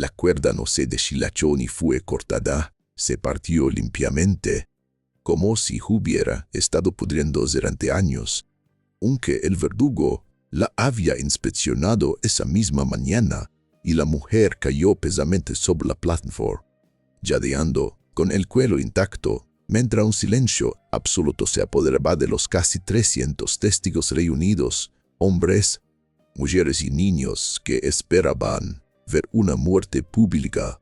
La cuerda no se deshilachó ni fue cortada, se partió limpiamente, como si hubiera estado pudriendo durante años, aunque el verdugo la había inspeccionado esa misma mañana y la mujer cayó pesadamente sobre la plataforma, jadeando, con el cuello intacto, mientras un silencio absoluto se apoderaba de los casi 300 testigos reunidos, hombres, mujeres y niños que esperaban ver una muerte pública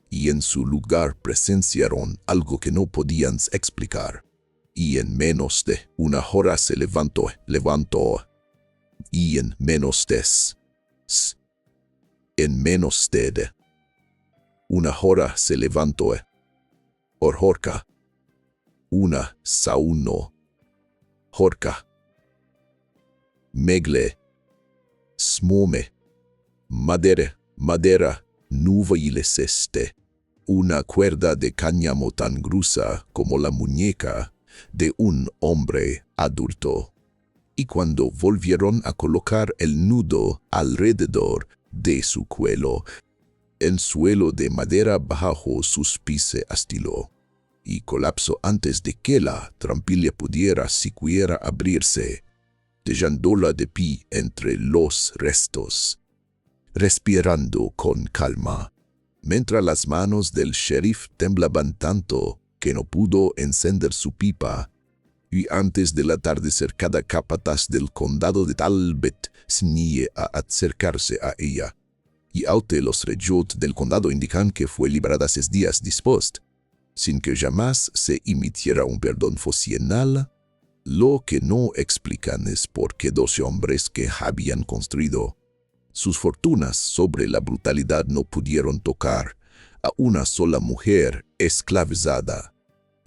y en su lugar presenciaron algo que no podían explicar. Y en menos de una hora se levantó, y en menos de una hora se levantó, Horca, una sauno, Horca, megle, smome, madera, nubes una cuerda de cáñamo tan gruesa como la muñeca de un hombre adulto. Y cuando volvieron a colocar el nudo alrededor de su cuello, el suelo de madera bajo sus pies se astiló y colapsó antes de que la trampilla pudiera siquiera abrirse, dejándola de pie entre los restos, respirando con calma, mientras las manos del sheriff temblaban tanto que no pudo encender su pipa, y antes del atardecer cada capataz del condado de Talbot se niega a acercarse a ella, y aunque los relojes del condado indican que fue liberada 6 días después, sin que jamás se emitiera un perdón oficial, lo que no explican es por qué 12 hombres que habían construido sus fortunas sobre la brutalidad no pudieron tocar a una sola mujer esclavizada,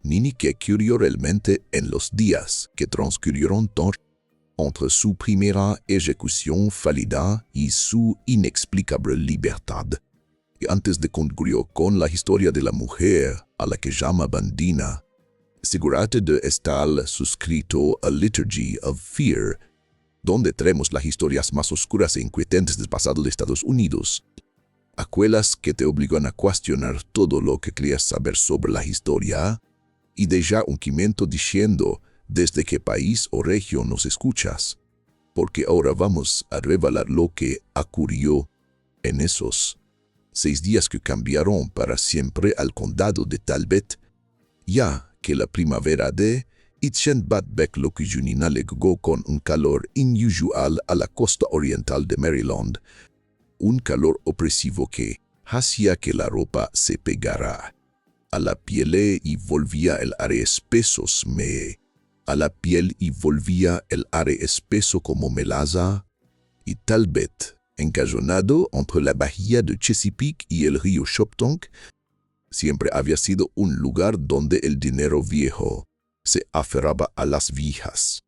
ni que ocurrió realmente en los días que transcurrieron entre su primera ejecución fallida y su inexplicable libertad. Y antes de concluir con la historia de la mujer a la que llamaban Dina, asegúrate de estar suscrito a Liturgy of Fear, donde traemos las historias más oscuras e inquietantes del pasado de Estados Unidos, aquellas que te obligan a cuestionar todo lo que creías saber sobre la historia, y deja un quimiento diciendo desde qué país o región nos escuchas, porque ahora vamos a revelar lo que ocurrió en esos 6 días que cambiaron para siempre al condado de Talbot, ya que la primavera de Itchenbatbeck lo que Junina llegó con un calor inusual a la costa oriental de Maryland, un calor opresivo que hacía que la ropa se pegara a la piel y volvía el aire espeso como melaza, y Talbot, encajonado entre la bahía de Chesapeake y el río Choptank, siempre había sido un lugar donde el dinero viejo se aferraba a las viejas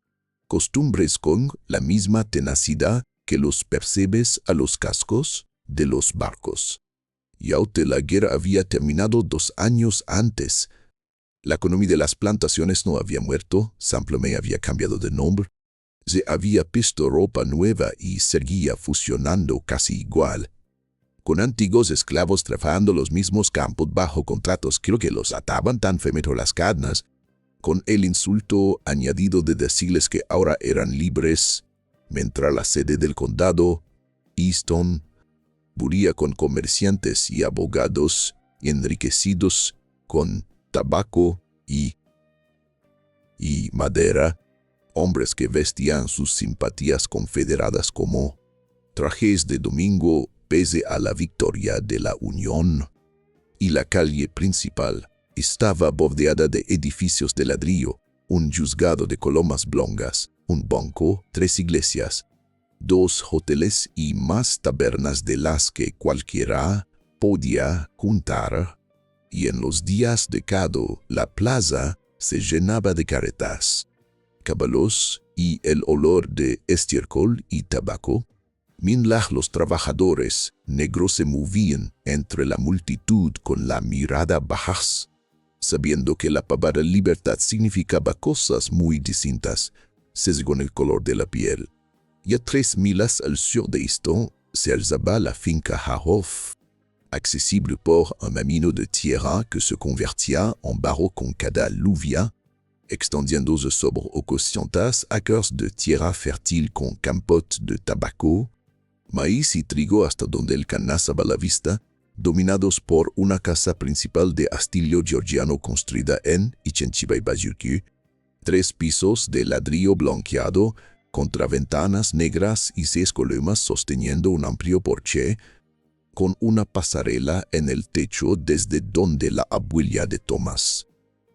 costumbres con la misma tenacidad que los percebes a los cascos de los barcos. Y aunque la guerra había terminado 2 años antes, la economía de las plantaciones no había muerto, simplemente había cambiado de nombre. Se había visto ropa nueva y seguía funcionando casi igual, con antiguos esclavos trabajando los mismos campos bajo contratos que los ataban tan firmemente las cadenas, con el insulto añadido de decirles que ahora eran libres, mientras la sede del condado, Easton, buría con comerciantes y abogados enriquecidos con tabaco y madera, hombres que vestían sus simpatías confederadas como trajes de domingo pese a la victoria de la Unión, y la calle principal estaba bordeada de edificios de ladrillo, un juzgado de colomas blancas, un banco, 3 iglesias, 2 hoteles y más tabernas de las que cualquiera podía juntar, y en los días de cado la plaza se llenaba de carretas, caballos y el olor de estiércol y tabaco. Mientras los trabajadores negros se movían entre la multitud con la mirada baja, sabiendo que la palabra libertad significaba cosas muy distintas según el color de la piel. Y a 3 millas al sur de esto se alzaba la finca Hahoff, accessible por un camino de tierra que se convertía en barro con cada lluvia, extendiéndose sobre 800 acres de tierra fértil con campos de tabaco, maíz y trigo hasta donde alcanzaba la vista, dominados por una casa principal de estilo georgiano construida en Ichenchibay-Bayurki, 3 pisos de ladrillo blanqueado, contra ventanas negras y 6 columnas sosteniendo un amplio porche, con una pasarela en el techo desde donde la abuela de Thomas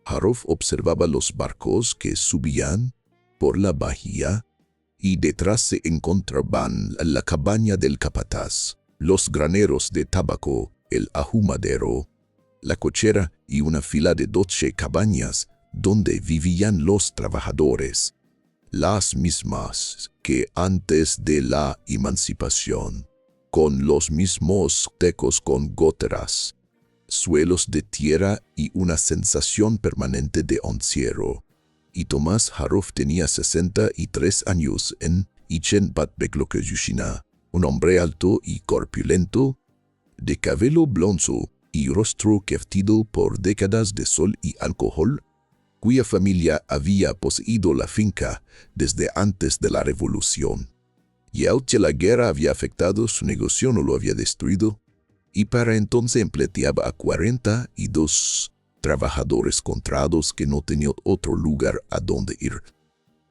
Harrop observaba los barcos que subían por la bahía, y detrás se encontraban la cabaña del capataz, los graneros de tabaco, el ahumadero, la cochera y una fila de 12 cabañas donde vivían los trabajadores, las mismas que antes de la emancipación, con los mismos techos con goteras, suelos de tierra y una sensación permanente de encierro. Y Thomas Harrop tenía 63 años en Ichenbatbeklokejushina, un hombre alto y corpulento, de cabello blanco y rostro curtido por décadas de sol y alcohol, cuya familia había poseído la finca desde antes de la Revolución. Y aunque la guerra había afectado su negocio, no lo había destruido, y para entonces empleaba a 42 trabajadores contratados que no tenían otro lugar a donde ir.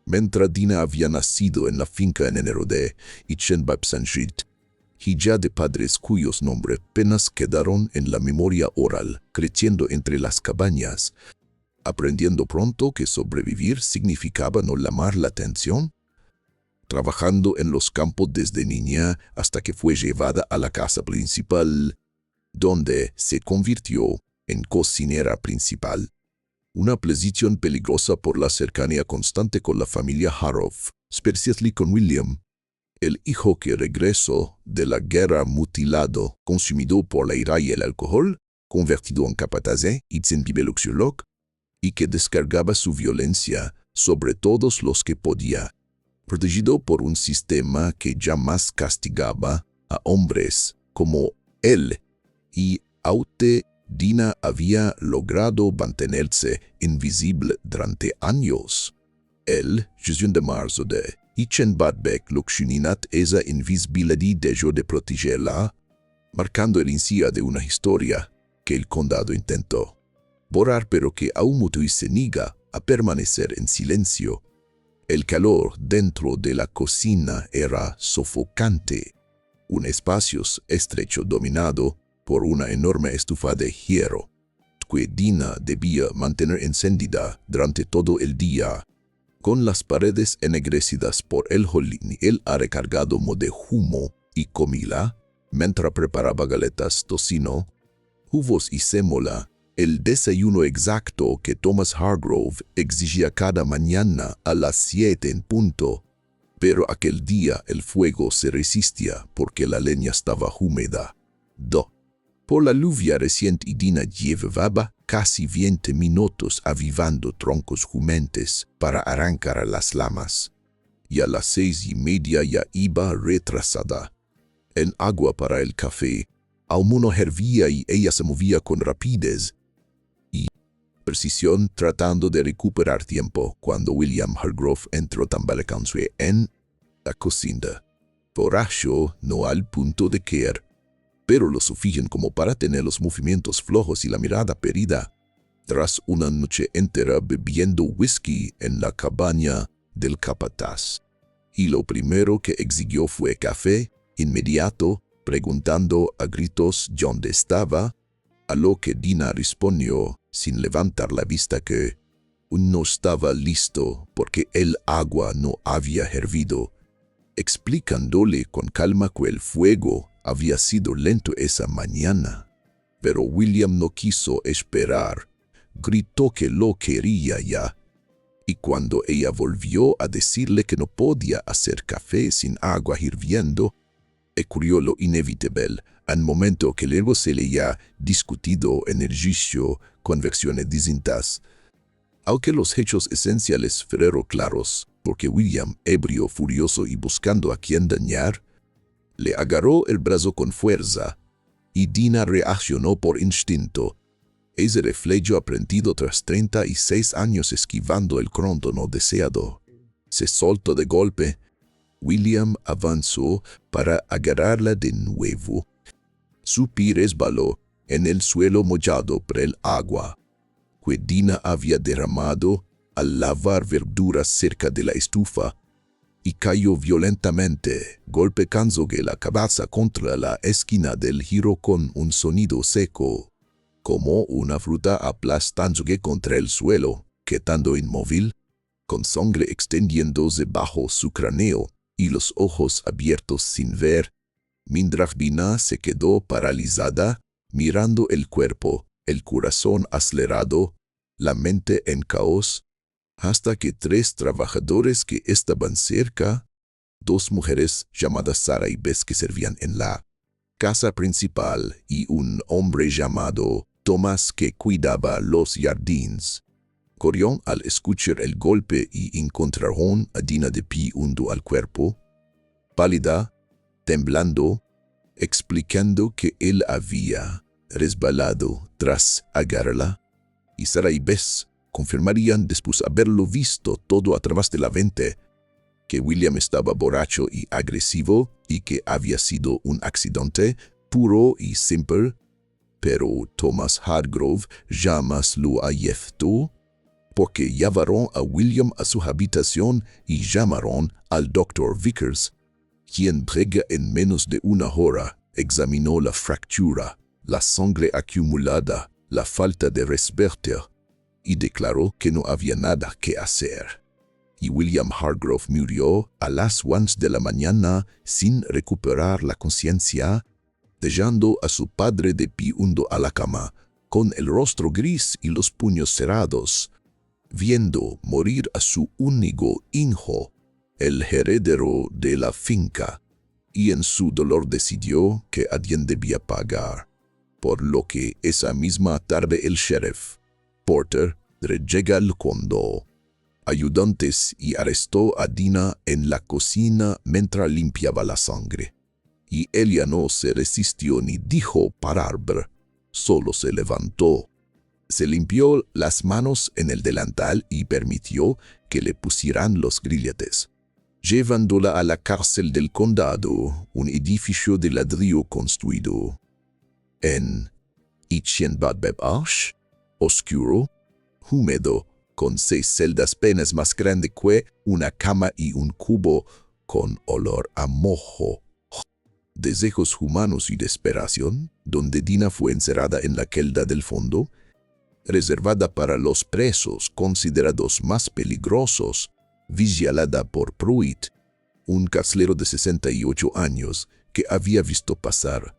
Mientras Dina había nacido en la finca en enero de Ichenbabsanjit, hija de padres cuyos nombres apenas quedaron en la memoria oral, creciendo entre las cabañas, aprendiendo pronto que sobrevivir significaba no llamar la atención, trabajando en los campos desde niña hasta que fue llevada a la casa principal, donde se convirtió en cocinera principal. Una posición peligrosa por la cercanía constante con la familia Harrop, especialmente con William, el hijo que regresó de la guerra mutilado, consumido por la ira y el alcohol, convertido en capataz y tsenbibeluxiolog, y que descargaba su violencia sobre todos los que podía, protegido por un sistema que jamás castigaba a hombres como él, y aunque Dina había logrado mantenerse invisible durante años, el 10 de marzo de Ichenbatbeklokshuninat esa invisibilidad dejó de protegerla, marcando el inicio de una historia que el condado intentó borrar, pero que aún mucho se niega a permanecer en silencio. El calor dentro de la cocina era sofocante, un espacio estrecho dominado por una enorme estufa de hierro, que Dina debía mantener encendida durante todo el día, con las paredes ennegrecidas por el holín y el aire cargado de humo y comida, mientras preparaba galetas, tocino, huevos y sémola, el desayuno exacto que Thomas Hargrove exigía cada mañana a las 7 en punto. Pero aquel día el fuego se resistía porque la leña estaba húmeda. Por la lluvia reciente, Dina llevaba casi 20 minutos avivando troncos jumentes para arrancar las lamas. Y a las 6:30 ya iba retrasada. En agua para el café, aún no hervía y ella se movía con rapidez y precisión tratando de recuperar tiempo cuando William Hargrove entró tambaleándose en la cocina. Borracho, no al punto de caer, pero lo suficiente como para tener los movimientos flojos y la mirada perdida. Tras una noche entera bebiendo whisky en la cabaña del capataz. Y lo primero que exigió fue café, inmediato, preguntando a gritos dónde estaba, a lo que Dina respondió, sin levantar la vista, que no estaba listo porque el agua no había hervido, explicándole con calma que el fuego había sido lento esa mañana. Pero William no quiso esperar, gritó que lo quería ya, y cuando ella volvió a decirle que no podía hacer café sin agua hirviendo, ocurrió lo inevitable, al momento que luego se le había discutido en el juicio con versiones distintas. Aunque los hechos esenciales fueron claros, porque William, ebrio, furioso y buscando a quien dañar, le agarró el brazo con fuerza, y Dina reaccionó por instinto. Ese reflejo aprendido tras 36 años esquivando el crótono deseado. Se soltó de golpe. William avanzó para agarrarla de nuevo. Su pie resbaló en el suelo mojado por el agua que Dina había derramado al lavar verduras cerca de la estufa, y cayó violentamente, golpeando la cabeza contra la esquina del giro con un sonido seco, como una fruta aplastándose contra el suelo, quedando inmóvil, con sangre extendiéndose bajo su cráneo y los ojos abiertos sin ver, mientras Dina se quedó paralizada, mirando el cuerpo, el corazón acelerado, la mente en caos, hasta que 3 trabajadores que estaban cerca, 2 mujeres llamadas Sara y Bess que servían en la casa principal y un hombre llamado Tomás que cuidaba los jardines, corrieron al escuchar el golpe y encontraron a Dina de pie junto al cuerpo, pálida, temblando, explicando que él había resbalado tras agarrarla, y Sara y Bess confirmarían después de haberlo visto todo a través de la venta, que William estaba borracho y agresivo y que había sido un accidente puro y simple, pero Thomas Hargrove jamás lo aceptó, porque llevaron a William a su habitación y llamaron al Dr. Vickers, quien en menos de una hora examinó la fractura, la sangre acumulada, la falta de respirar, y declaró que no había nada que hacer. Y William Hargrove murió a las 11 de la mañana sin recuperar la conciencia, dejando a su padre de pie junto a la cama, con el rostro gris y los puños cerrados, viendo morir a su único hijo, el heredero de la finca, y en su dolor decidió que alguien debía pagar, por lo que esa misma tarde el sheriff Porter llega al condo ayudantes y arrestó a Dina en la cocina mientras limpiaba la sangre. Y ella no se resistió ni dijo parar, solo se levantó. Se limpió las manos en el delantal y permitió que le pusieran los grilletes, llevándola a la cárcel del condado, un edificio de ladrillo construido en Itchenbad-Bebash, oscuro, húmedo, con 6 celdas apenas más grande que una cama y un cubo con olor a mojo. Desejos humanos y desesperación, donde Dina fue encerrada en la celda del fondo, reservada para los presos considerados más peligrosos, vigilada por Pruitt, un carcelero de 68 años que había visto pasar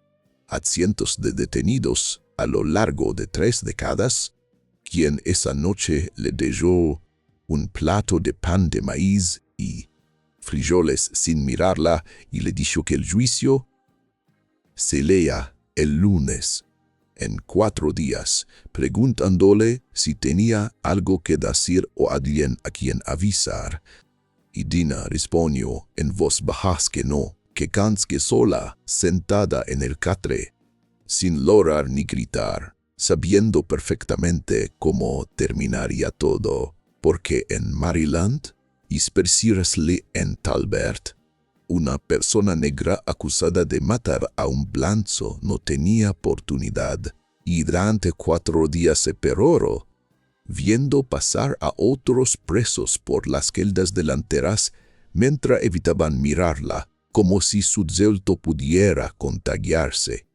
a cientos de detenidos a lo largo de 3 décadas, quien esa noche le dejó un plato de pan de maíz y frijoles sin mirarla y le dijo que el juicio se leía el lunes, en 4 días, preguntándole si tenía algo que decir o alguien a quien avisar. Y Dina respondió en voz baja que no, que cansque sola, sentada en el catre, sin lograr ni gritar, sabiendo perfectamente cómo terminaría todo, porque en Maryland, y especialmente en Talbert, una persona negra acusada de matar a un blanco no tenía oportunidad, y durante 4 días se peroró, viendo pasar a otros presos por las celdas delanteras mientras evitaban mirarla, como si su celto pudiera contagiarse,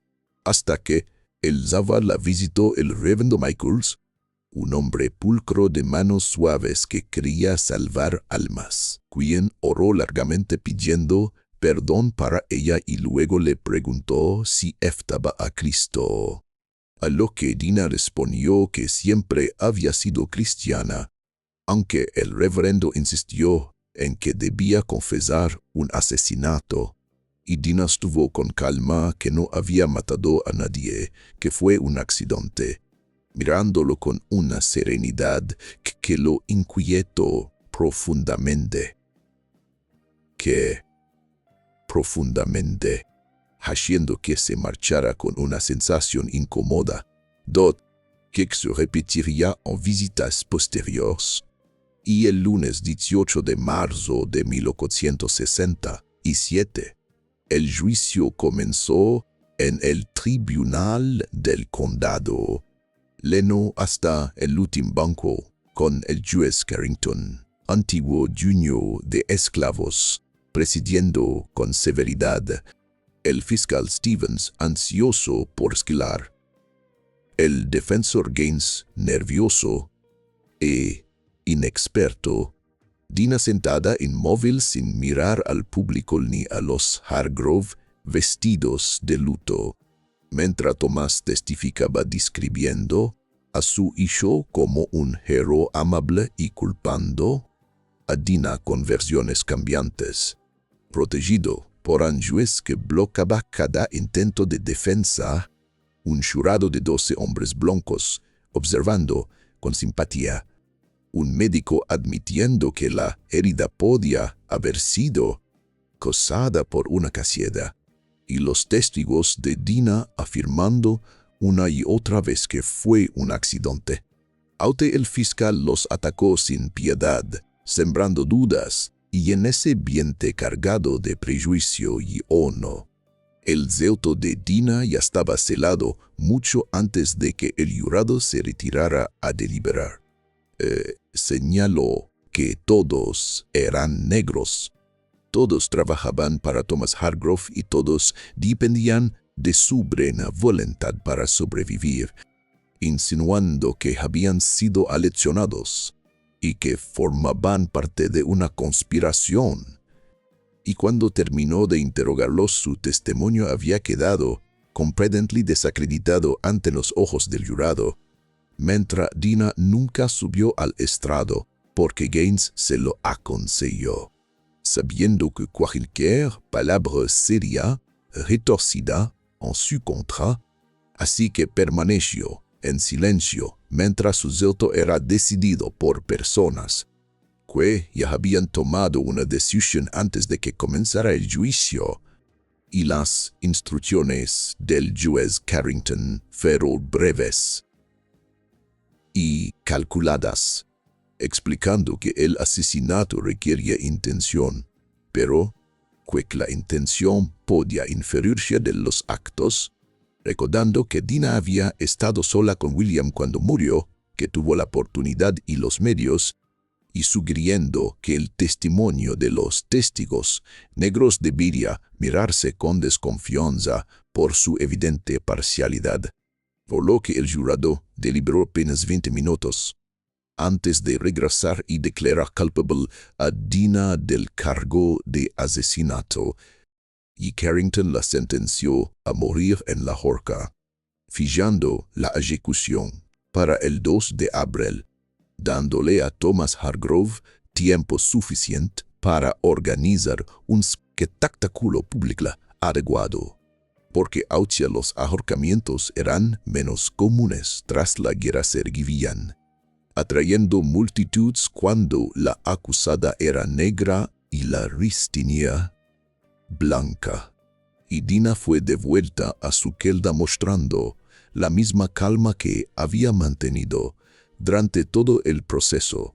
hasta que el sábado la visitó el reverendo Michaels, un hombre pulcro de manos suaves que quería salvar almas, quien oró largamente pidiendo perdón para ella y luego le preguntó si aceptaba a Cristo. A lo que Dina respondió que siempre había sido cristiana, aunque el reverendo insistió en que debía confesar un asesinato. Y Dina estuvo con calma que no había matado a nadie, que fue un accidente, mirándolo con una serenidad que lo inquietó profundamente. ¿Qué? Profundamente. haciendo que se marchara con una sensación incómoda, dot que se repetiría en visitas posteriores. Y el lunes 18 de marzo de 1867, el juicio comenzó en el tribunal del condado. Leno hasta el último banco con el juez Carrington, antiguo dueño de esclavos, presidiendo con severidad. El fiscal Stevens, ansioso por esquilar. El defensor Gaines, nervioso e inexperto. Dina sentada inmóvil sin mirar al público ni a los Hargrove vestidos de luto, mientras Thomas testificaba describiendo a su hijo como un héroe amable y culpando a Dina con versiones cambiantes, protegido por un juez que bloqueaba cada intento de defensa, un jurado de 12 hombres blancos observando con simpatía, un médico admitiendo que la herida podía haber sido causada por una caída, y los testigos de Dina afirmando una y otra vez que fue un accidente. Aunque el fiscal los atacó sin piedad, sembrando dudas, y en ese ambiente cargado de prejuicio y honor. El zelto de Dina ya estaba celado mucho antes de que el jurado se retirara a deliberar. Señaló que todos eran negros. Todos trabajaban para Thomas Hargrove y todos dependían de su buena voluntad para sobrevivir, insinuando que habían sido aleccionados y que formaban parte de una conspiración. Y cuando terminó de interrogarlos, su testimonio había quedado completamente desacreditado ante los ojos del jurado, mientras Dina nunca subió al estrado porque Gaines se lo aconsejó, sabiendo que cualquier palabra seria retorcida en su contra, así que permaneció en silencio mientras su zelto era decidido por personas que ya habían tomado una decisión antes de que comenzara el juicio, y las instrucciones del juez Carrington fueron breves y calculadas, explicando que el asesinato requería intención, pero que la intención podía inferirse de los actos, recordando que Dina había estado sola con William cuando murió, que tuvo la oportunidad y los medios, y sugiriendo que el testimonio de los testigos negros debería mirarse con desconfianza por su evidente parcialidad, por lo que el jurado deliberó apenas 20 minutos antes de regresar y declarar culpable a Dina del cargo de asesinato, y Carrington la sentenció a morir en la horca, fijando la ejecución para el 2 de abril, dándole a Thomas Hargrove tiempo suficiente para organizar un espectáculo público adecuado, porque aunque los ahorcamientos eran menos comunes tras la guerra servirían, atrayendo multitudes cuando la acusada era negra y la ristinía blanca, y Dina fue devuelta a su celda mostrando la misma calma que había mantenido durante todo el proceso,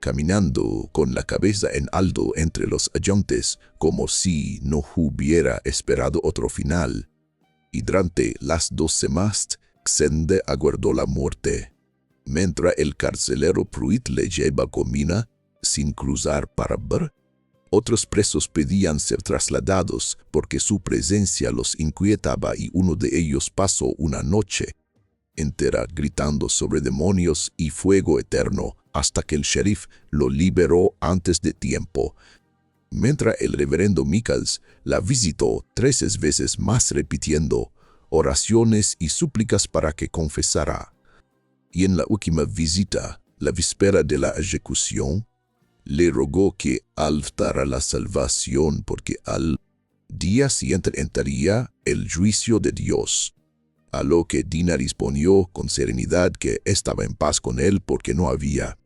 caminando con la cabeza en alto entre los agentes como si no hubiera esperado otro final, y durante las 2 semanas Xende aguardó la muerte, mientras el carcelero Pruitt le lleva comida sin cruzar para ver. Otros presos pedían ser trasladados porque su presencia los inquietaba y uno de ellos pasó una noche entera gritando sobre demonios y fuego eterno hasta que el sheriff lo liberó antes de tiempo, mientras el reverendo Michaels la visitó 13 veces más repitiendo oraciones y súplicas para que confesara. Y en la última visita, la víspera de la ejecución, le rogó que alzara la salvación porque al día siguiente entraría el juicio de Dios, a lo que Dina respondió con serenidad que estaba en paz con él porque no había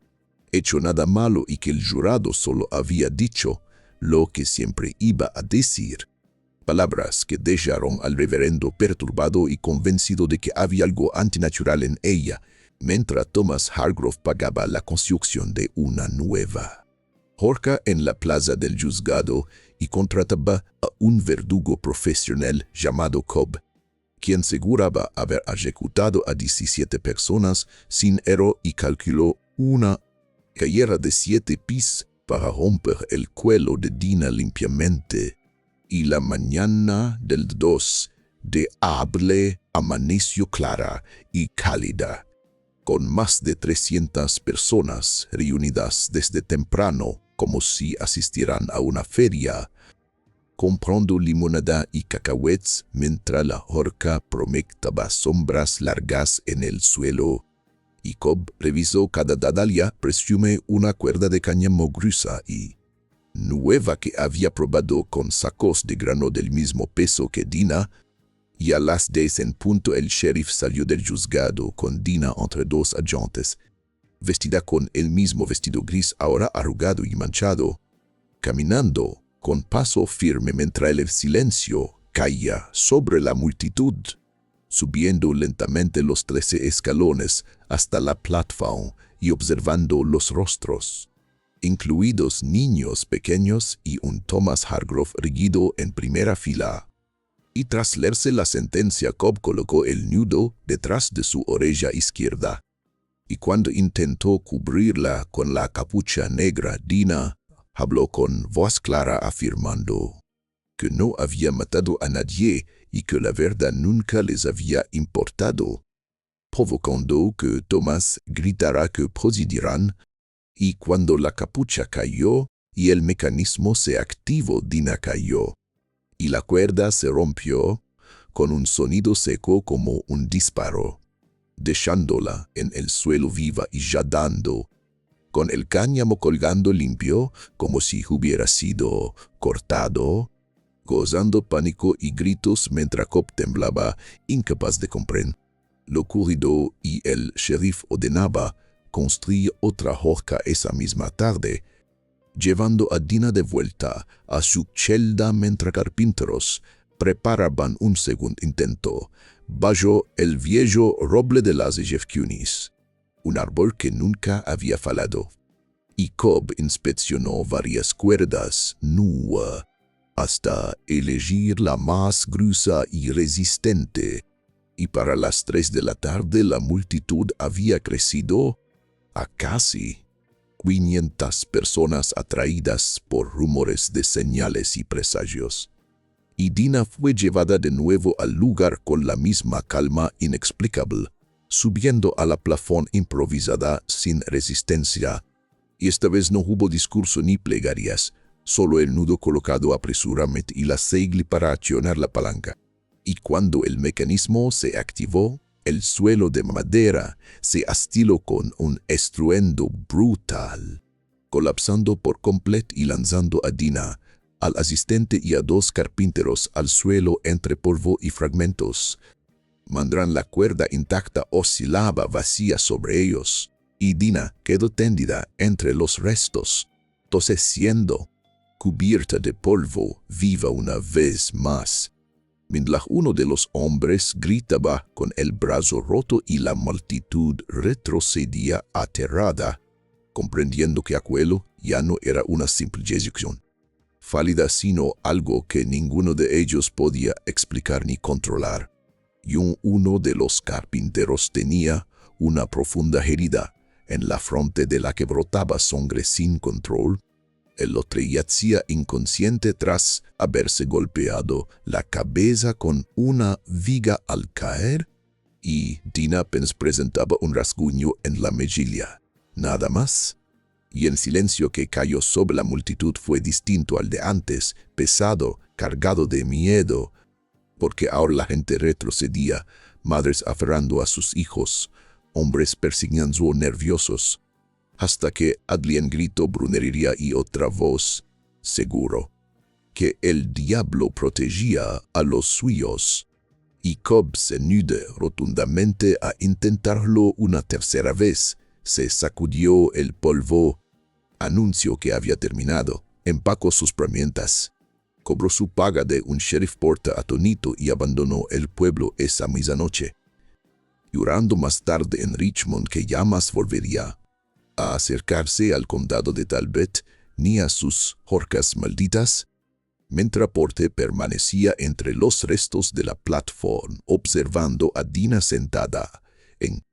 hecho nada malo y que el jurado solo había dicho lo que siempre iba a decir. palabras que dejaron al reverendo perturbado y convencido de que había algo antinatural en ella, mientras Thomas Hargrove pagaba la construcción de una nueva horca en la plaza del juzgado y contrataba a un verdugo profesional llamado Cobb, quien aseguraba haber ejecutado a 17 personas sin error y calculó una escalera de 7 pisos para romper el cuello de Dina limpiamente. Y la mañana del 2 de abril amaneció clara y cálida, con más de 300 personas reunidas desde temprano como si asistieran a una feria, comprando limonada y cacahuetes mientras la horca proyectaba sombras largas en el suelo. Y Cobb revisó cada dadalia, presume una cuerda de cáñamo gruesa y nueva que había probado con sacos de grano del mismo peso que Dina, y a las 10 en punto el sheriff salió del juzgado con Dina entre dos agentes, vestida con el mismo vestido gris ahora arrugado y manchado, caminando con paso firme mientras el silencio caía sobre la multitud, subiendo lentamente los 13 escalones hasta la plataforma y observando los rostros, incluidos niños pequeños y un Thomas Hargrove erguido en primera fila. Y tras leerse la sentencia, Cobb colocó el nudo detrás de su oreja izquierda, y cuando intentó cubrirla con la capucha negra, Dina habló con voz clara afirmando que no había matado a nadie y que la verdad nunca les había importado, provocando que Thomas gritara que procederán, y cuando la capucha cayó y el mecanismo se activó, Dina cayó, y la cuerda se rompió con un sonido seco como un disparo, dejándola en el suelo viva y jadeando, con el cáñamo colgando limpio como si hubiera sido cortado, causando pánico y gritos mientras Cobb temblaba, incapaz de comprender lo ocurrido, y el sheriff ordenaba construir otra horca esa misma tarde, llevando a Dina de vuelta a su celda mientras carpinteros preparaban un segundo intento bajo el viejo roble de las Jeffcunis, un árbol que nunca había fallado. Y Cobb inspeccionó varias cuerdas nuevas hasta elegir la más gruesa y resistente, y para las 3 de la tarde la multitud había crecido a casi 500 personas atraídas por rumores de señales y presagios. Y Dina fue llevada de nuevo al lugar con la misma calma inexplicable, subiendo a la plafón improvisada sin resistencia, y esta vez no hubo discurso ni plegarias, solo el nudo colocado apresuradamente y la segla para accionar la palanca. Y cuando el mecanismo se activó, el suelo de madera se astiló con un estruendo brutal, colapsando por completo y lanzando a Dina, al asistente y a 2 carpinteros al suelo entre polvo y fragmentos. Mandran la cuerda intacta oscilaba vacía sobre ellos, y Dina quedó tendida entre los restos, toseciendo, cubierta de polvo, viva una vez más, mientras uno de los hombres gritaba con el brazo roto y la multitud retrocedía aterrada, comprendiendo que aquello ya no era una simple ejecución fálida, sino algo que ninguno de ellos podía explicar ni controlar. Y uno de los carpinteros tenía una profunda herida en la frente de la que brotaba sangre sin control. El otro yacía inconsciente tras haberse golpeado la cabeza con una viga al caer, y Dina apenas presentaba un rasguño en la mejilla. Nada más. Y el silencio que cayó sobre la multitud fue distinto al de antes, pesado, cargado de miedo, porque ahora la gente retrocedía, madres aferrando a sus hijos, hombres persiguiendo nerviosos, hasta que alguien gritó brunería y otra voz, seguro, que el diablo protegía a los suyos. Y Cobb se nude rotundamente a intentarlo una tercera vez, se sacudió el polvo, anunció que había terminado, empacó sus herramientas, cobró su paga de un sheriff porta atónito y abandonó el pueblo esa misma noche, jurando más tarde en Richmond que jamás volvería a acercarse al condado de Talbot ni a sus horcas malditas. Mientras Porter permanecía entre los restos de la plataforma observando a Dina sentada en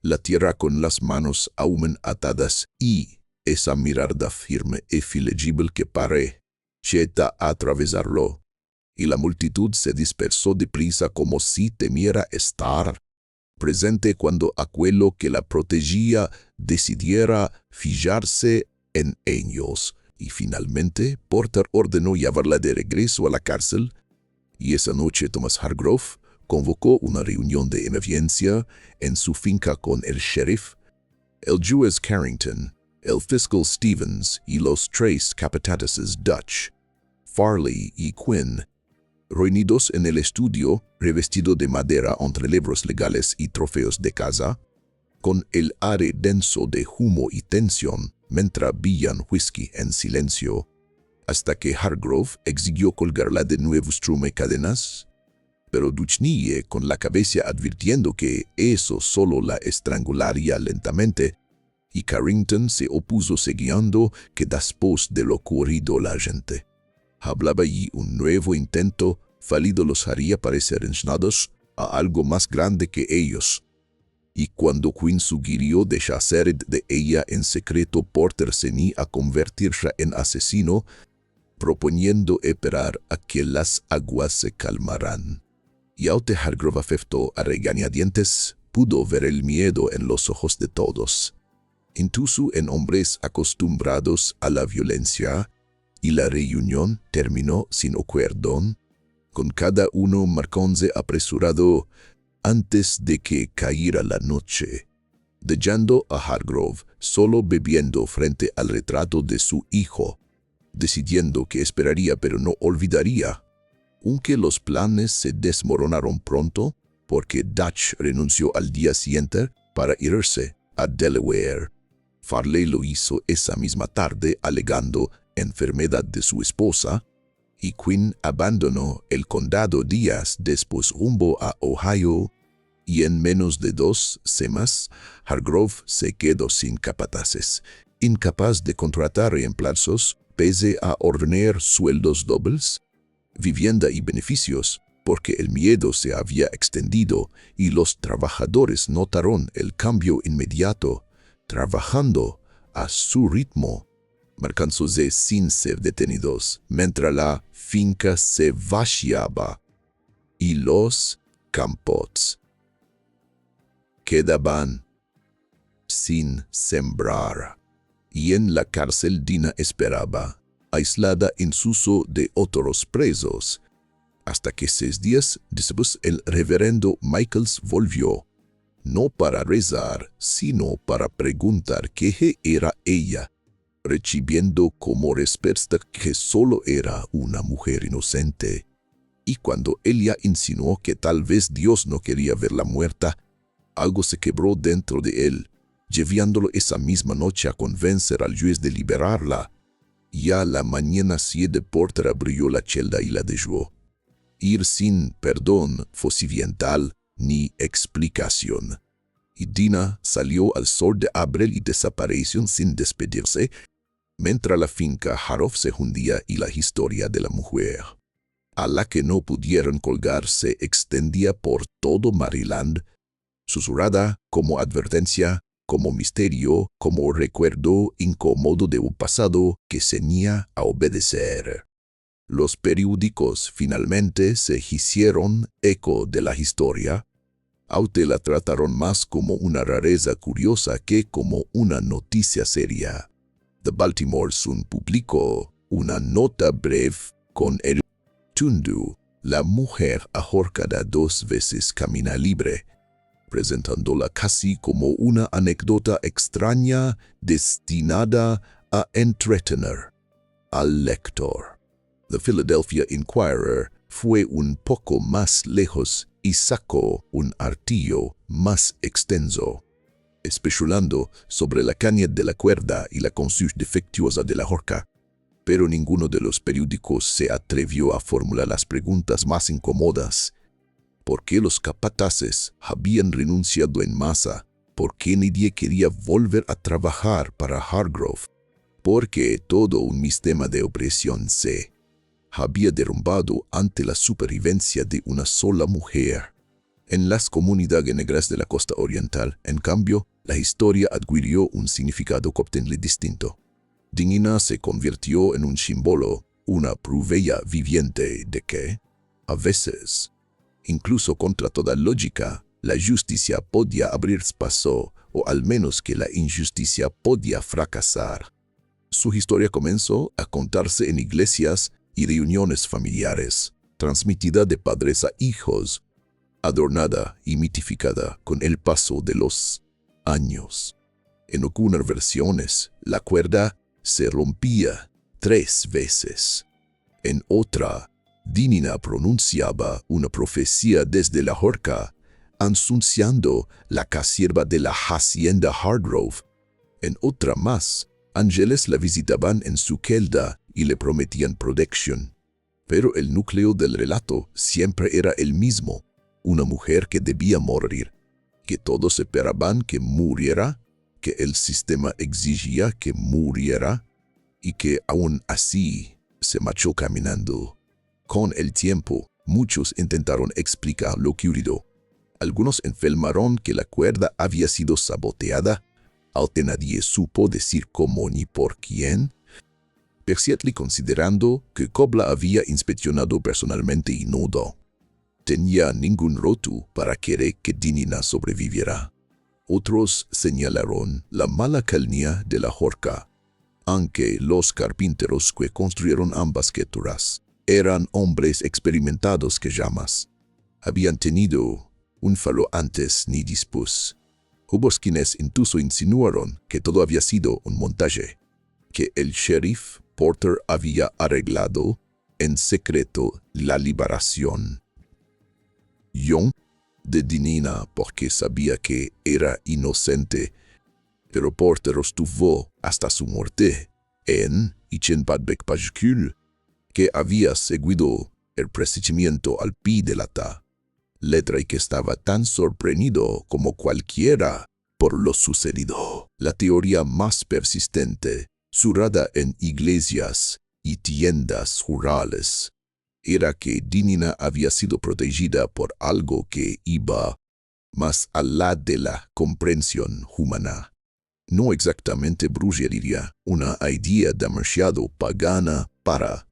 la tierra con las manos aún atadas y esa mirada firme y flexible que parecía atravesarlo, y la multitud se dispersó deprisa como si temiera estar presente cuando aquello que la protegía decidiera fijarse en ellos. Y finalmente, Porter ordenó llevarla de regreso a la cárcel, y esa noche Thomas Hargrove convocó una reunión de emergencia en su finca con el sheriff, el juez Carrington, el fiscal Stevens y los tres capataces Dutch, Farley y Quinn, reunidos en el estudio revestido de madera entre libros legales y trofeos de caza, con el aire denso de humo y tensión, mientras bebían whisky en silencio, hasta que Hargrove exigió colgarla de nuevo strume cadenas, pero Duchnille con la cabeza advirtiendo que eso solo la estrangularía lentamente, y Carrington se opuso siguiendo que después de lo ocurrido la gente hablaba y un nuevo intento fallido los haría parecer enseñados a algo más grande que ellos. Y cuando Quinn sugirió deshacer de ella en secreto, Porter se ni a convertirse en asesino, proponiendo esperar a que las aguas se calmaran. Y aunque Hargrove afectó a regañadientes, pudo ver el miedo en los ojos de todos, incluso en hombres acostumbrados a la violencia, y la reunión terminó sin acuerdo, con cada uno marcándose apresurado antes de que cayera la noche, dejando a Hargrove solo bebiendo frente al retrato de su hijo, decidiendo que esperaría pero no olvidaría, aunque los planes se desmoronaron pronto porque Dutch renunció al día siguiente para irse a Delaware. Farley lo hizo esa misma tarde alegando enfermedad de su esposa, y Quinn abandonó el condado días después rumbo a Ohio, y en menos de 2 semanas Hargrove se quedó sin capataces, incapaz de contratar reemplazos pese a ordenar sueldos dobles, vivienda y beneficios, porque el miedo se había extendido y los trabajadores notaron el cambio inmediato, trabajando a su ritmo, marcándose sin ser detenidos, mientras la finca se vaciaba y los campos quedaban sin sembrar. Y en la cárcel Dina esperaba, aislada en suso de otros presos, hasta que 6 días después el reverendo Michaels volvió, no para rezar, sino para preguntar qué era ella, recibiendo como respuesta que solo era una mujer inocente. Y cuando ella insinuó que tal vez Dios no quería verla muerta, algo se quebró dentro de él, llevándolo esa misma noche a convencer al juez de liberarla. Ya la mañana siguiente Porter abrió la celda y la dejó ir sin perdón fosiviental ni explicación. Y Dina salió al sol de abril y desapareció sin despedirse, mientras la finca Hargrove se hundía y la historia de la mujer, a la que no pudieron colgar, se extendía por todo Maryland, susurrada como advertencia, como misterio, como recuerdo incómodo de un pasado que se niega a obedecer. Los periódicos finalmente se hicieron eco de la historia, aunque la trataron más como una rareza curiosa que como una noticia seria. The Baltimore Sun publicó una nota breve con el Tundu, la mujer ahorcada 2 veces camina libre, presentándola casi como una anécdota extraña destinada a entretener al lector. The Philadelphia Inquirer fue un poco más lejos y sacó un artículo más extenso, especulando sobre la caña de la cuerda y la consumo defectuosa de la horca, Pero ninguno de los periódicos se atrevió a formular las preguntas más incómodas. ¿Por qué los capataces habían renunciado en masa? ¿Por qué nadie quería volver a trabajar para Hargrove? Porque todo un sistema de opresión se había derrumbado ante la supervivencia de una sola mujer. En las comunidades negras de la costa oriental, en cambio, la historia adquirió un significado completamente distinto. Dinina se convirtió en un símbolo, una prueba viviente de que, a veces, incluso contra toda lógica, la justicia podía abrir paso, o al menos que la injusticia podía fracasar. Su historia comenzó a contarse en iglesias y reuniones familiares, transmitida de padres a hijos, adornada y mitificada con el paso de los años. En algunas versiones, la cuerda se rompía 3 veces. En otra, Dinina pronunciaba una profecía desde la horca, anunciando la casierva de la hacienda Hargrove. En otra más, ángeles la visitaban en su celda y le prometían protección. Pero el núcleo del relato siempre era el mismo: una mujer que debía morir, que todos esperaban que muriera, que el sistema exigía que muriera, y que aún así se marchó caminando. Con el tiempo, muchos intentaron explicar lo ocurrido. Algunos afirmaron que la cuerda había sido saboteada, aunque nadie supo decir cómo ni por quién, Persiatli considerando que Cobb la había inspeccionado personalmente y no tenía ningún roto para querer que Dinina sobreviviera. Otros señalaron la mala calidad de la horca, aunque los carpinteros que construyeron ambas criaturas eran hombres experimentados que jamás habían tenido un falo antes ni después. Hubo quienes incluso insinuaron que todo había sido un montaje, que el sheriff Porter había arreglado en secreto la liberación de Dinina porque sabía que era inocente, pero Porter estuvo hasta su muerte en Ichenpadbek Pajkul, que había seguido el procedimiento al pie de la letra y que estaba tan sorprendido como cualquiera por lo sucedido. La teoría más persistente, surada en iglesias y tiendas rurales, era que Dinina había sido protegida por algo que iba más allá de la comprensión humana. No exactamente brujería, una idea demasiado pagana para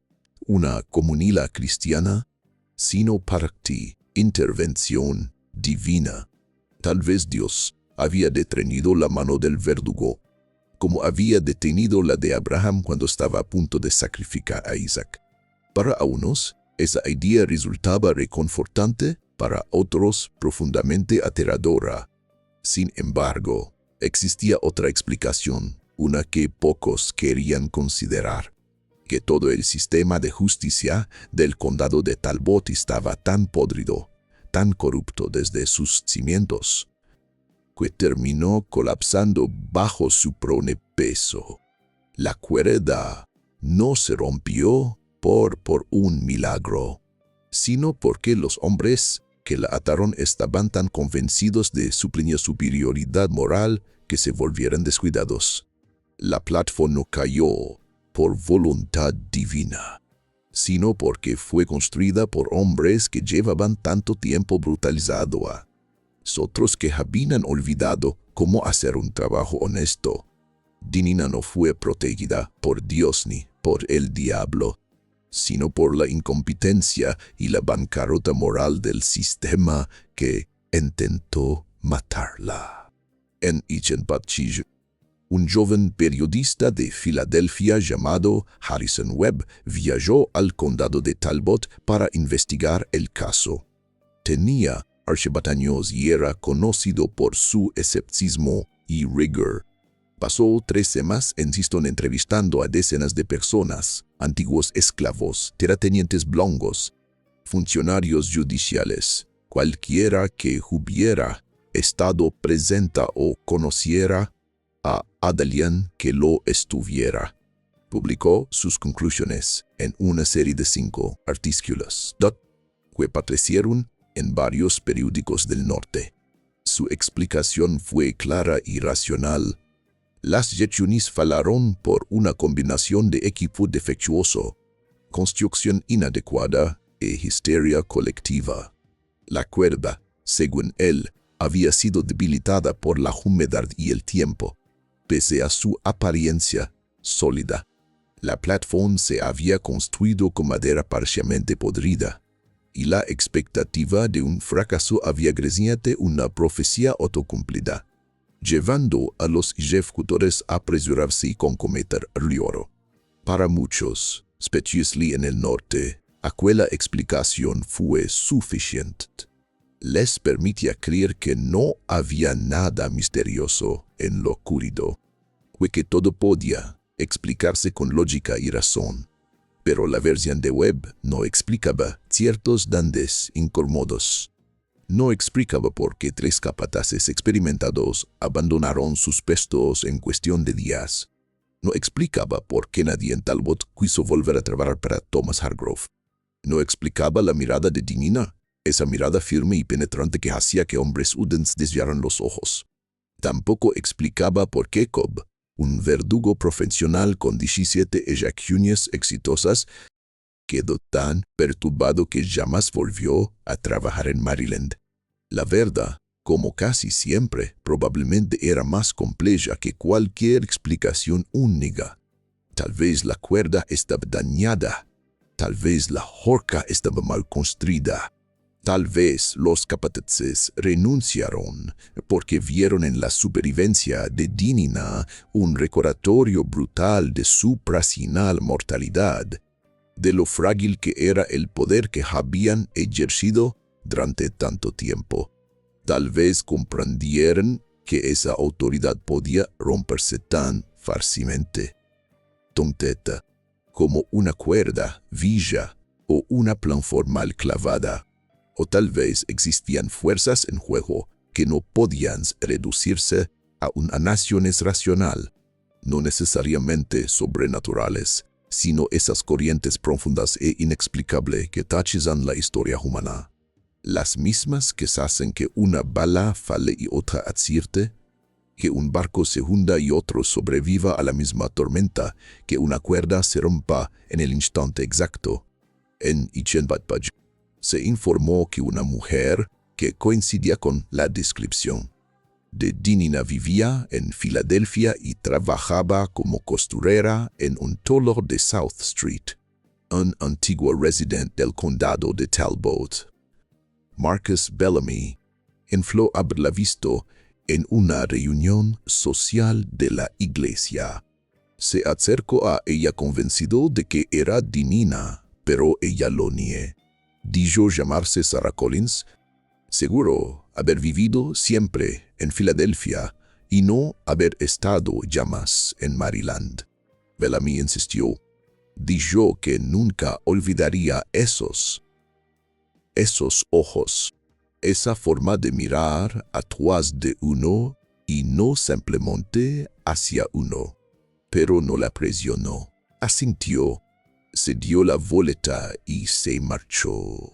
una comunidad cristiana, sino para intervención divina. Tal vez Dios había detenido la mano del verdugo, como había detenido la de Abraham cuando estaba a punto de sacrificar a Isaac. Para unos, esa idea resultaba reconfortante, para otros profundamente aterradora. Sin embargo, existía otra explicación, una que pocos querían considerar: que todo el sistema de justicia del condado de Talbot estaba tan podrido, tan corrupto desde sus cimientos, que terminó colapsando bajo su propio peso. La cuerda no se rompió por un milagro, sino porque los hombres que la ataron estaban tan convencidos de su plena superioridad moral que se volvieron descuidados. La plataforma no cayó por voluntad divina, sino porque fue construida por hombres que llevaban tanto tiempo brutalizando a otros que habían olvidado cómo hacer un trabajo honesto. Dinina no fue protegida por Dios ni por el diablo, sino por la incompetencia y la bancarrota moral del sistema que intentó matarla. En Ichenpachij, un joven periodista de Filadelfia llamado Harrison Webb viajó al condado de Talbot para investigar el caso. Tenía archivos y era conocido por su escepticismo y rigor. Pasó 3 semanas en Houston entrevistando a decenas de personas, antiguos esclavos, terratenientes blancos, funcionarios judiciales, cualquiera que hubiera estado presente o conociera a alguien que lo estuviera. Publicó sus conclusiones en una serie de 5 artículos que aparecieron en varios periódicos del norte. Su explicación fue clara y racional. Las lesiones falaron por una combinación de equipo defectuoso, construcción inadecuada e histeria colectiva. La cuerda, según él, había sido debilitada por la humedad y el tiempo, pese a su apariencia sólida. La plataforma se había construido con madera parcialmente podrida, y la expectativa de un fracaso había crecido una profecía autocumplida, llevando a los ejecutores a apresurarse con cometer error. Para muchos, especialmente en el norte, aquella explicación fue suficiente. Les permitía creer que no había nada misterioso en lo ocurrido, y que todo podía explicarse con lógica y razón. Pero la versión de Webb no explicaba ciertos daños incómodos. No explicaba por qué 3 capataces experimentados abandonaron sus puestos en cuestión de días. No explicaba por qué nadie en Talbot quiso volver a trabajar para Thomas Hargrove. No explicaba la mirada de Dinina, esa mirada firme y penetrante que hacía que hombres udens desviaran los ojos. Tampoco explicaba por qué Cobb, un verdugo profesional con 17 ejecuciones exitosas, quedó tan perturbado que jamás volvió a trabajar en Maryland. La verdad, como casi siempre, probablemente era más compleja que cualquier explicación única. Tal vez la cuerda estaba dañada, tal vez la horca estaba mal construida. Tal vez los capataces renunciaron porque vieron en la supervivencia de Dinina un recordatorio brutal de su prasinal mortalidad, de lo frágil que era el poder que habían ejercido durante tanto tiempo. Tal vez comprendieron que esa autoridad podía romperse tan fácilmente. Tonteta, como una cuerda vieja o una plataforma mal clavada. O tal vez existían fuerzas en juego que no podían reducirse a una nación racional, no necesariamente sobrenaturales, sino esas corrientes profundas e inexplicables que tachizan la historia humana. Las mismas que hacen que una bala falle y otra acierte, que un barco se hunda y otro sobreviva a la misma tormenta, que una cuerda se rompa en el instante exacto. En Ichenbatpaj se informó que una mujer que coincidía con la descripción de Dinina vivía en Filadelfia y trabajaba como costurera en un taller de South Street, un antiguo residente del condado de Talbot. Marcus Bellamy infló haberla visto en una reunión social de la iglesia. Se acercó a ella convencido de que era Dinina, pero ella lo negó. Dijo llamarse Sarah Collins, seguro haber vivido siempre en Filadelfia y no haber estado jamás en Maryland. Bellamy insistió. Dijo que nunca olvidaría esos ojos, esa forma de mirar atrás de uno y no simplemente hacia uno. Pero no la presionó. Asintió. Se dio la vuelta y se marchó.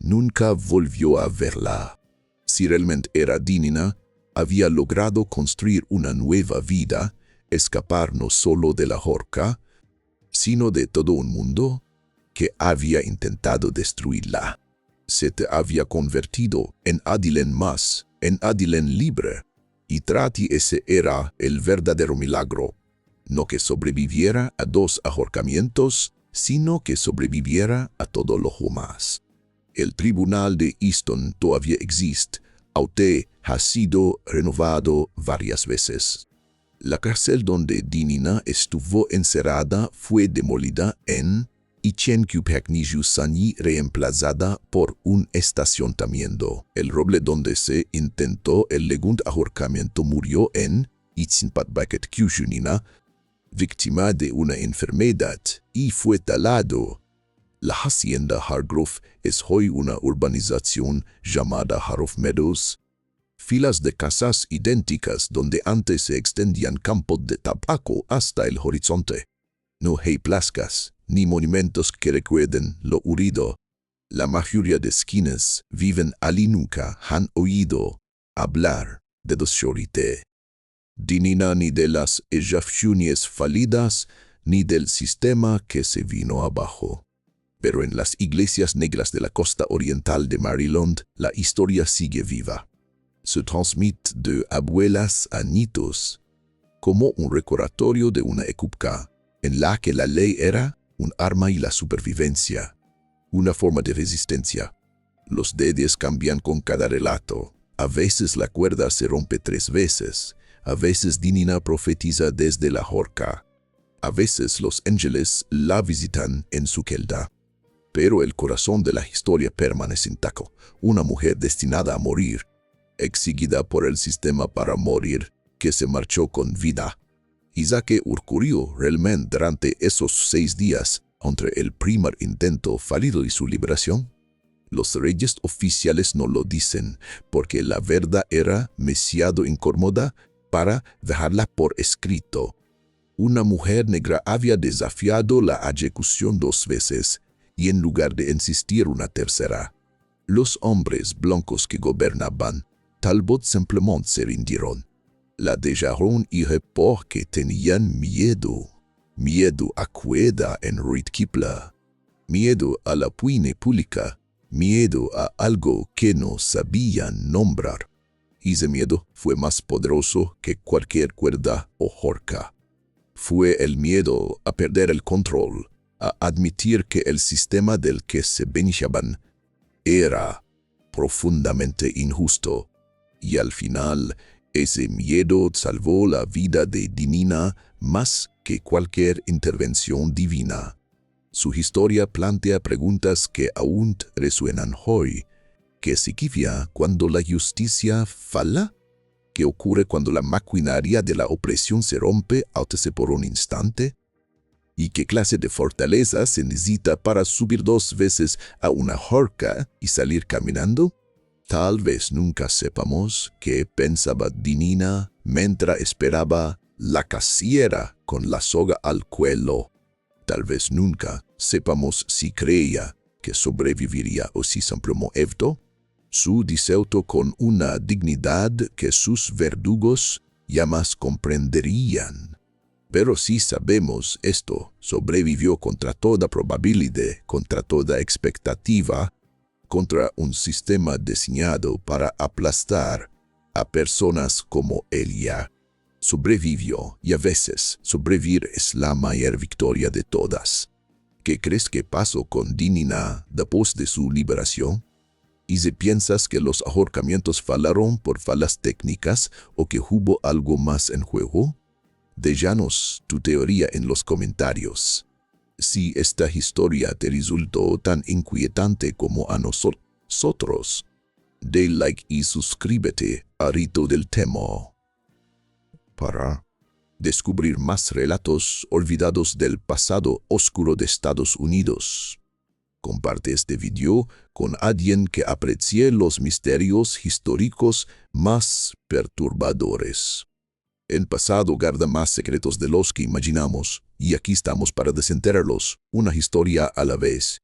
Nunca volvió a verla. Si realmente era Dinina, había logrado construir una nueva vida, escapar no solo de la horca, sino de todo un mundo que había intentado destruirla. Se te había convertido en Adilen más, en Adilen libre, y Trati ese era el verdadero milagro. No que sobreviviera a 2 ahorcamientos, sino que sobreviviera a todo lo demás. El tribunal de Easton todavía existe, aunque ha sido renovado varias veces. La cárcel donde Dinina estuvo encerrada fue demolida en 1960 y reemplazada por un estacionamiento. El roble donde se intentó el segundo ahorcamiento murió en 1981, víctima de una enfermedad, y fue talado. La hacienda Hargrove es hoy una urbanización llamada Hargrove Meadows. Filas de casas idénticas donde antes se extendían campos de tabaco hasta el horizonte. No hay plazas, ni monumentos que recuerden lo ocurrido. La mayoría de quienes viven allí nunca han oído hablar de los Chorite. Dinina ni de las eyafshunes fallidas, ni del sistema que se vino abajo. Pero en las iglesias negras de la costa oriental de Maryland, la historia sigue viva. Se transmite de abuelas a nietos, como un recordatorio de una época en la que la ley era un arma y la supervivencia, una forma de resistencia. Los dedos cambian con cada relato. A veces la cuerda se rompe 3 veces, a veces Dinina profetiza desde la horca, a veces los ángeles la visitan en su celda. Pero el corazón de la historia permanece intacto. Una mujer destinada a morir, exigida por el sistema para morir, que se marchó con vida. ¿Y qué ocurrió realmente durante esos 6 días entre el primer intento fallido y su liberación? Los reyes oficiales no lo dicen, porque la verdad era demasiado incómoda para dejarla por escrito. Una mujer negra había desafiado la ejecución 2 veces, y en lugar de insistir una tercera, los hombres blancos que gobernaban tal vez simplemente se rindieron. La dejaron ir porque tenían miedo. Miedo a quedar en ridícula. Miedo a la opinión pública. Miedo a algo que no sabían nombrar. Y ese miedo fue más poderoso que cualquier cuerda o horca. Fue el miedo a perder el control, a admitir que el sistema del que se beneficiaban era profundamente injusto. Y al final, ese miedo salvó la vida de Dinina más que cualquier intervención divina. Su historia plantea preguntas que aún resuenan hoy. ¿Qué significa cuando la justicia falla? ¿Qué ocurre cuando la maquinaria de la opresión se rompe aunque por un instante? ¿Y qué clase de fortaleza se necesita para subir 2 veces a una horca y salir caminando? Tal vez nunca sepamos qué pensaba Dinina mientras esperaba la casiera con la soga al cuello. Tal vez nunca sepamos si creía que sobreviviría o si simplemente evitó su deceso con una dignidad que sus verdugos jamás comprenderían. Pero si sabemos esto, sobrevivió contra toda probabilidad, contra toda expectativa, contra un sistema diseñado para aplastar a personas como ella. Sobrevivió, y a veces sobrevivir es la mayor victoria de todas. ¿Qué crees que pasó con Dinina después de su liberación? ¿Y si piensas que los ahorcamientos fallaron por fallas técnicas o que hubo algo más en juego? Déjanos tu teoría en los comentarios. Si esta historia te resultó tan inquietante como a nosotros, dale like y suscríbete a Rito del Tema para descubrir más relatos olvidados del pasado oscuro de Estados Unidos. Comparte este video con alguien que aprecie los misterios históricos más perturbadores. El pasado guarda más secretos de los que imaginamos, y aquí estamos para desenterrarlos, una historia a la vez.